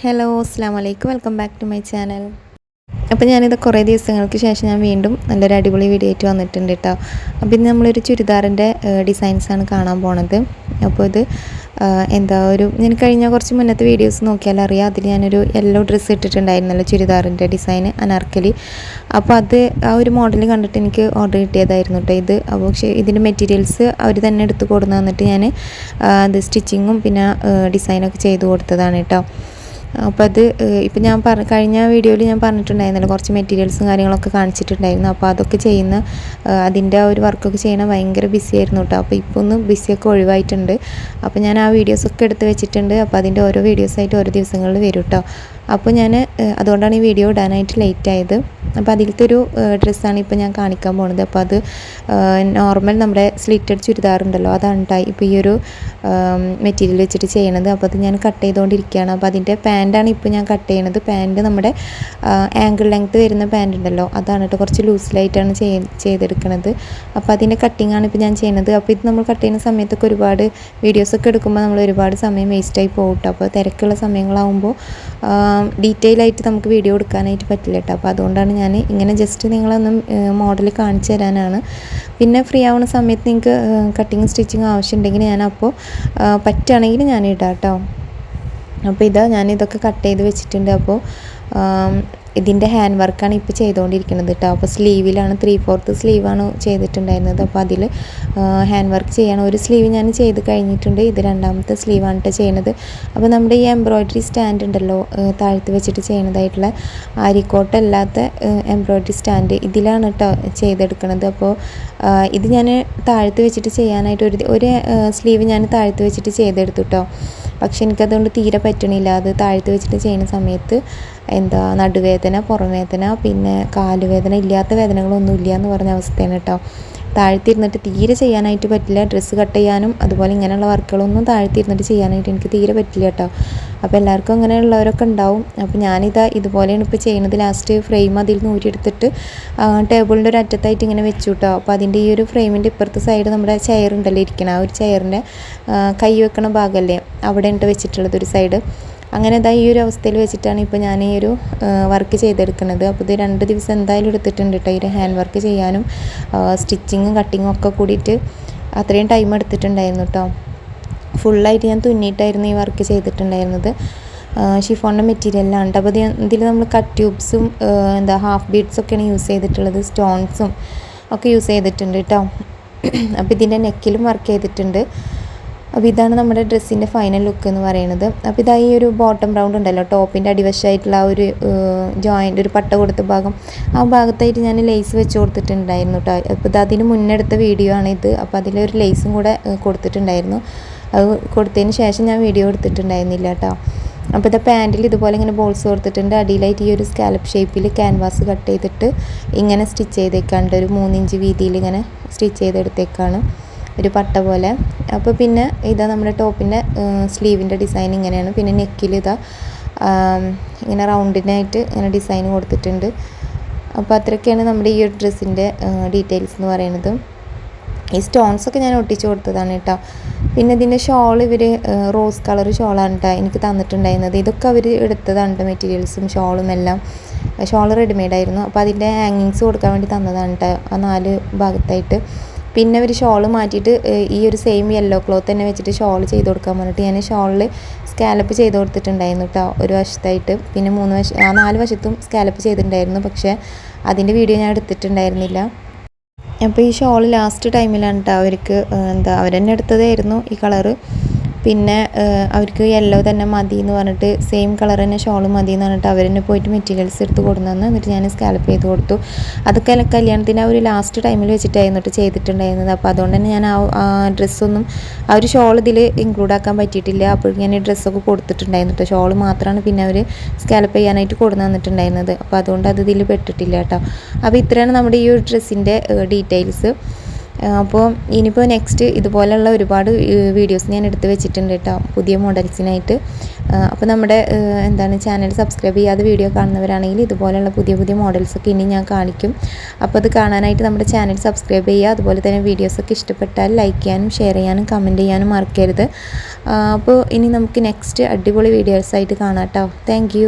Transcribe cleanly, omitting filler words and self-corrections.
Hello അസ്സാം വലൈക്കും welcome back to my channel. അപ്പോൾ ഞാനിത് കുറേ ദിവസങ്ങൾക്ക് ശേഷം ഞാൻ വീണ്ടും നല്ലൊരു അടിപൊളി വീഡിയോ ആയിട്ട് വന്നിട്ടുണ്ട് കേട്ടോ. അപ്പോൾ ഇന്ന് നമ്മളൊരു ചുരിദാറിൻ്റെ ഡിസൈൻസാണ് കാണാൻ പോണത്. അപ്പോൾ ഇത് ഞാൻ കഴിഞ്ഞ കുറച്ച് മുന്നത്തെ വീഡിയോസ് നോക്കിയാൽ അറിയാം, അതിൽ ഞാനൊരു യെല്ലോ ഡ്രസ്സ് ഇട്ടിട്ടുണ്ടായിരുന്നല്ലോ, ചുരിദാറിൻ്റെ ഡിസൈൻ അനാർക്കലി. അപ്പോൾ അത് ആ ഒരു മോഡൽ കണ്ടിട്ട് എനിക്ക് ഓർഡർ കിട്ടിയതായിരുന്നു കേട്ടോ ഇത്. അപ്പോൾ പക്ഷേ ഇതിൻ്റെ മെറ്റീരിയൽസ് അവർ തന്നെ എടുത്ത് കൊടുന്ന് തന്നിട്ട് ഞാൻ അത് സ്റ്റിച്ചിങ്ങും പിന്നെ ഡിസൈനൊക്കെ ചെയ്ത് കൊടുത്തതാണ് കേട്ടോ. അപ്പോൾ അത് ഇപ്പം ഞാൻ കഴിഞ്ഞ വീഡിയോയിൽ ഞാൻ പറഞ്ഞിട്ടുണ്ടായിരുന്നല്ലോ, കുറച്ച് മെറ്റീരിയൽസും കാര്യങ്ങളൊക്കെ കാണിച്ചിട്ടുണ്ടായിരുന്നു. അപ്പോൾ അതൊക്കെ ചെയ്യുന്ന അതിൻ്റെ ആ ഒരു വർക്കൊക്കെ ചെയ്യണ ഭയങ്കര ബിസി ആയിരുന്നു കേട്ടോ. അപ്പോൾ ഇപ്പോൾ ഒന്ന് ബിസിയൊക്കെ ഒഴിവായിട്ടുണ്ട്. അപ്പോൾ ഞാൻ ആ വീഡിയോസൊക്കെ എടുത്ത് വെച്ചിട്ടുണ്ട്. അപ്പോൾ അതിൻ്റെ ഓരോ വീഡിയോസായിട്ട് ഓരോ ദിവസങ്ങളിൽ വരും കേട്ടോ. അപ്പോൾ ഞാൻ അതുകൊണ്ടാണ് ഈ വീഡിയോ ഇടാനായിട്ട് ലേറ്റ് ആയത്. അപ്പോൾ അതിലത്തെ ഒരു ഡ്രസ്സാണ് ഇപ്പോൾ ഞാൻ കാണിക്കാൻ പോകുന്നത്. അപ്പോൾ അത് നോർമൽ നമ്മുടെ സ്ലിറ്റഡ് ചുരിദാറുണ്ടല്ലോ, അതാണ് കേട്ടോ ഇപ്പോൾ ഈ ഒരു മെറ്റീരിയൽ വെച്ചിട്ട് ചെയ്യണത്. അപ്പോൾ അത് ഞാൻ കട്ട് ചെയ്തുകൊണ്ടിരിക്കുകയാണ്. അപ്പോൾ അതിൻ്റെ പാൻറ്റാണ് ഇപ്പോൾ ഞാൻ കട്ട് ചെയ്യണത്. പാൻറ്റ് നമ്മുടെ ആങ്കിൾ ലെങ്ത്ത് വരുന്ന പാൻറ്റ് ഉണ്ടല്ലോ, അതാണ് കേട്ടോ. കുറച്ച് ലൂസിലായിട്ടാണ് ചെയ്തെടുക്കുന്നത്. അപ്പോൾ അതിൻ്റെ കട്ടിങ്ങാണ് ഇപ്പോൾ ഞാൻ ചെയ്യുന്നത്. അപ്പോൾ ഇത് നമ്മൾ കട്ട് ചെയ്യുന്ന സമയത്തൊക്കെ ഒരുപാട് വീഡിയോസൊക്കെ എടുക്കുമ്പോൾ നമ്മൾ ഒരുപാട് സമയം വേസ്റ്റായി പോകും കേട്ടോ. അപ്പോൾ തിരക്കുള്ള സമയങ്ങളാകുമ്പോൾ ഡീറ്റെയിൽ ആയിട്ട് നമുക്ക് വീഡിയോ എടുക്കാനായിട്ട് പറ്റില്ല കേട്ടോ. അപ്പോൾ അതുകൊണ്ടാണ് ഞാൻ ഇങ്ങനെ ജസ്റ്റ് നിങ്ങളൊന്ന് മോഡൽ കാണിച്ചു തരാനാണ്. പിന്നെ ഫ്രീ ആവുന്ന സമയത്ത് നിങ്ങൾക്ക് കട്ടിങ് സ്റ്റിച്ചിങ് ആവശ്യമുണ്ടെങ്കിൽ ഞാൻ അപ്പോൾ പറ്റുകയാണെങ്കിൽ ഞാൻ ഇടാം കേട്ടോ. അപ്പോൾ ഞാനിതൊക്കെ കട്ട് ചെയ്ത് വെച്ചിട്ടുണ്ട്. അപ്പോൾ ഇതിൻ്റെ ഹാൻഡ് വർക്കാണ് ഇപ്പോൾ ചെയ്തുകൊണ്ടിരിക്കുന്നത് കേട്ടോ. അപ്പോൾ സ്ലീവിലാണ് 3/4 സ്ലീവാണ് ചെയ്തിട്ടുണ്ടായിരുന്നത്. അപ്പോൾ അതിൽ ഹാൻഡ് വർക്ക് ചെയ്യണം. ഒരു സ്ലീവ് ഞാൻ ചെയ്ത് കഴിഞ്ഞിട്ടുണ്ട്. ഇത് രണ്ടാമത്തെ സ്ലീവാണ് കേട്ടോ ചെയ്യുന്നത്. അപ്പോൾ നമ്മുടെ ഈ എംബ്രോയ്ഡറി സ്റ്റാൻഡ് ഉണ്ടല്ലോ, താഴ്ത്ത് വെച്ചിട്ട് ചെയ്യുന്നതായിട്ടുള്ള ആരിക്കോട്ടല്ലാത്ത എംബ്രോയ്ഡറി സ്റ്റാൻഡ്, ഇതിലാണ് കേട്ടോ ചെയ്തെടുക്കുന്നത്. അപ്പോൾ ഇത് ഞാൻ താഴ്ത്ത് വെച്ചിട്ട് ചെയ്യാനായിട്ട് ഒരു സ്ലീവ് ഞാൻ താഴ്ത്ത് വെച്ചിട്ട് ചെയ്തെടുത്തു കേട്ടോ. പക്ഷെ എനിക്കതുകൊണ്ട് തീരെ പറ്റണില്ല. അത് താഴ്ത്ത് വെച്ചിട്ട് ചെയ്യുന്ന സമയത്ത് നടുവേദന, പുറംവേദന, പിന്നെ കാലുവേദന, ഇല്ലാത്ത വേദനകളൊന്നും ഇല്ല എന്ന് പറഞ്ഞ അവസ്ഥയാണ് കേട്ടോ. താഴ്ത്തിരുന്നിട്ട് തീരെ ചെയ്യാനായിട്ട് പറ്റില്ല. ഡ്രസ്സ് കട്ട് ചെയ്യാനും അതുപോലെ ഇങ്ങനെയുള്ള വർക്കുകളൊന്നും താഴ്ത്തിരുന്നിട്ട് ചെയ്യാനായിട്ട് എനിക്ക് തീരെ പറ്റില്ല കേട്ടോ. അപ്പോൾ എല്ലാവർക്കും അങ്ങനെയുള്ളവരൊക്കെ ഉണ്ടാവും. അപ്പോൾ ഇതുപോലെയാണ് ഇപ്പോൾ ചെയ്യുന്നത്. ലാസ്റ്റ് ഫ്രെയിം അതിൽ നിന്ന് ഊരിയെടുത്തിട്ട് ടേബിളിൻ്റെ ഒരു അറ്റത്തായിട്ട് ഇങ്ങനെ വെച്ചു കേട്ടോ. അപ്പോൾ അതിൻ്റെ ഈ ഒരു ഫ്രെയിമിൻ്റെ ഇപ്പുറത്തെ സൈഡ് നമ്മുടെ ചെയർ ഉണ്ടല്ലോ ഇരിക്കണം, ആ ഒരു ചെയറിൻ്റെ കൈ വെക്കണ ഭാഗമല്ലേ, അവിടെ ഉണ്ട് വെച്ചിട്ടുള്ളത് ഒരു സൈഡ്. അങ്ങനെ ഈ ഒരു അവസ്ഥയിൽ വെച്ചിട്ടാണ് ഇപ്പോൾ ഞാൻ ഈ ഒരു വർക്ക് ചെയ്തെടുക്കുന്നത്. അപ്പോൾ ഇത് 2 ദിവസം എന്തായാലും എടുത്തിട്ടുണ്ട് കേട്ടോ. ഈ ഒരു ഹാൻഡ് വർക്ക് ചെയ്യാനും സ്റ്റിച്ചിങ്ങും കട്ടിങ്ങും ഒക്കെ കൂടിയിട്ട് അത്രയും ടൈം എടുത്തിട്ടുണ്ടായിരുന്നു കേട്ടോ. ഫുള്ളായിട്ട് ഞാൻ തുന്നിയിട്ടായിരുന്നു ഈ വർക്ക് ചെയ്തിട്ടുണ്ടായിരുന്നത്. ഷിഫോണിൻ്റെ മെറ്റീരിയലാണ് കേട്ടോ. അപ്പോൾ ഇതിൽ നമ്മൾ കട്ട് ട്യൂബ്സും ഹാഫ് ബീഡ്സൊക്കെയാണ് യൂസ് ചെയ്തിട്ടുള്ളത്. സ്റ്റോൺസും ഒക്കെ യൂസ് ചെയ്തിട്ടുണ്ട് കേട്ടോ. അപ്പോൾ ഇതിൻ്റെ നെക്കിലും വർക്ക് ചെയ്തിട്ടുണ്ട്. അപ്പോൾ ഇതാണ് നമ്മുടെ ഡ്രസ്സിൻ്റെ ഫൈനൽ ലുക്ക് എന്ന് പറയുന്നത്. അപ്പോൾ ഈ ഒരു ബോട്ടം റൗണ്ട് ഉണ്ടല്ലോ, ടോപ്പിൻ്റെ അടിവശമായിട്ടുള്ള ആ ഒരു ജോയിൻ്റ്, ഒരു പട്ട കൊടുത്ത ഭാഗം, ആ ഭാഗത്തായിട്ട് ഞാൻ ലേസ് വെച്ച് കൊടുത്തിട്ടുണ്ടായിരുന്നു കേട്ടോ. അപ്പോൾ അതിന് മുന്നെടുത്ത വീഡിയോ ആണിത്. അപ്പോൾ അതിലൊരു ലേസും കൂടെ കൊടുത്തിട്ടുണ്ടായിരുന്നു. അത് കൊടുത്തതിന് ശേഷം ഞാൻ വീഡിയോ എടുത്തിട്ടുണ്ടായിരുന്നില്ല കേട്ടോ. അപ്പോൾ പാൻറ്റിൽ ഇതുപോലെ ഇങ്ങനെ ബോൾസ് കൊടുത്തിട്ടുണ്ട്. അടിയിലായിട്ട് ഈ ഒരു സ്കാലപ്പ് ഷേപ്പിൽ ക്യാൻവാസ് കട്ട് ചെയ്തിട്ട് ഇങ്ങനെ സ്റ്റിച്ച് ചെയ്തേക്കാണ്ട് ഒരു 3 ഇഞ്ച് വീതിയിൽ ഇങ്ങനെ സ്റ്റിച്ച് ചെയ്തെടുത്തേക്കാണ്, ഒരു പട്ട പോലെ. അപ്പോൾ പിന്നെ നമ്മുടെ ടോപ്പിൻ്റെ സ്ലീവിൻ്റെ ഡിസൈൻ ഇങ്ങനെയാണ്. പിന്നെ നെക്കിൽ ഇങ്ങനെ റൗണ്ടിനായിട്ട് ഇങ്ങനെ ഡിസൈൻ കൊടുത്തിട്ടുണ്ട്. അപ്പോൾ അത്രയൊക്കെയാണ് നമ്മുടെ ഈ ഒരു ഡ്രസ്സിൻ്റെ ഡീറ്റെയിൽസ് എന്ന് പറയുന്നത്. ഈ സ്റ്റോൺസൊക്കെ ഞാൻ ഒട്ടിച്ച് കൊടുത്തതാണ് കേട്ടോ. പിന്നെ ഇതിൻ്റെ ഷോൾ റോസ് കളർ ഷോളാണ് കേട്ടോ എനിക്ക് തന്നിട്ടുണ്ടായിരുന്നത്. ഇതൊക്കെ അവർ എടുത്തതാണ് കേട്ടോ, മെറ്റീരിയൽസും ഷോളും എല്ലാം. ഷോൾ റെഡിമെയ്ഡായിരുന്നു. അപ്പോൾ അതിൻ്റെ ഹാങ്ങിങ്സ് കൊടുക്കാൻ വേണ്ടി തന്നതാണ് കേട്ടോ, ആ 4 ഭാഗത്തായിട്ട്. പിന്നെ ഒരു ഷോൾ മാറ്റിയിട്ട് ഈ ഒരു സെയിം യെല്ലോ ക്ലോത്ത് തന്നെ വെച്ചിട്ട് ഷോൾ ചെയ്ത് കൊടുക്കാൻ പറഞ്ഞിട്ട് ഞാൻ ഷോളിൽ സ്കാലപ്പ് ചെയ്ത് കൊടുത്തിട്ടുണ്ടായിരുന്നു കേട്ടോ, ഒരു വശത്തായിട്ട്. പിന്നെ 4 വശത്തും സ്കാലപ്പ് ചെയ്തിട്ടുണ്ടായിരുന്നു. പക്ഷേ അതിൻ്റെ വീഡിയോ ഞാൻ എടുത്തിട്ടുണ്ടായിരുന്നില്ല. അപ്പോൾ ഈ ഷോൾ ലാസ്റ്റ് ടൈമിലാണ് കേട്ടോ അവർക്ക് അവരെന്നെ എടുത്തതായിരുന്നു ഈ കളറ്. പിന്നെ അവർക്ക് യെല്ലോ തന്നെ മതി എന്ന് പറഞ്ഞിട്ട്, സെയിം കളർ തന്നെ ഷോൾ മതി എന്ന് പറഞ്ഞിട്ട് അവർ തന്നെ പോയിട്ട് മെറ്റീരിയൽസ് എടുത്ത് കൊടുന്നു. എന്നിട്ട് ഞാൻ സ്കാലപ്പ് ചെയ്ത് കൊടുത്തു. അതൊക്കെ കല്യാണത്തിന് ആ ഒരു ലാസ്റ്റ് ടൈമിൽ വെച്ചിട്ടായിരുന്നു ചെയ്തിട്ടുണ്ടായിരുന്നത്. അപ്പോൾ അതുകൊണ്ട് തന്നെ ഞാൻ ആ ഡ്രസ്സൊന്നും ആ ഒരു ഷോൾ ഇതിൽ ഇൻക്ലൂഡ് ആക്കാൻ പറ്റിയിട്ടില്ല. അപ്പോൾ ഞാൻ ഈ ഡ്രസ്സൊക്കെ കൊടുത്തിട്ടുണ്ടായിരുന്നു കേട്ടോ. ഷോൾ മാത്രമാണ് പിന്നെ അവർ സ്കാലപ്പ് ചെയ്യാനായിട്ട് കൊടുന്നു തന്നിട്ടുണ്ടായിരുന്നത്. അപ്പോൾ അതുകൊണ്ട് അത് ഇതിൽ പെട്ടിട്ടില്ല കേട്ടോ. അപ്പോൾ ഇത്രയാണ് നമ്മുടെ ഈ ഒരു ഡ്രസ്സിൻ്റെ ഡീറ്റെയിൽസ്. അപ്പോൾ ഇനിയിപ്പോൾ നെക്സ്റ്റ് ഇതുപോലെയുള്ള ഒരുപാട് വീഡിയോസ് ഞാൻ എടുത്ത് വെച്ചിട്ടുണ്ട് കേട്ടോ, പുതിയ മോഡൽസിനായിട്ട്. അപ്പോൾ നമ്മുടെ എന്താണ് ചാനൽ സബ്സ്ക്രൈബ് ചെയ്യാതെ വീഡിയോ കാണുന്നവരാണെങ്കിൽ ഇതുപോലെയുള്ള പുതിയ പുതിയ മോഡൽസൊക്കെ ഇനി ഞാൻ കാണിക്കും. അപ്പോൾ അത് കാണാനായിട്ട് നമ്മുടെ ചാനൽ സബ്സ്ക്രൈബ് ചെയ്യുക. അതുപോലെ തന്നെ വീഡിയോസൊക്കെ ഇഷ്ടപ്പെട്ടാൽ ലൈക്ക് ചെയ്യാനും ഷെയർ ചെയ്യാനും കമൻറ്റ് ചെയ്യാനും മറക്കരുത്. അപ്പോൾ ഇനി നമുക്ക് നെക്സ്റ്റ് അടിപൊളി വീഡിയോസായിട്ട് കാണാം കേട്ടോ. താങ്ക്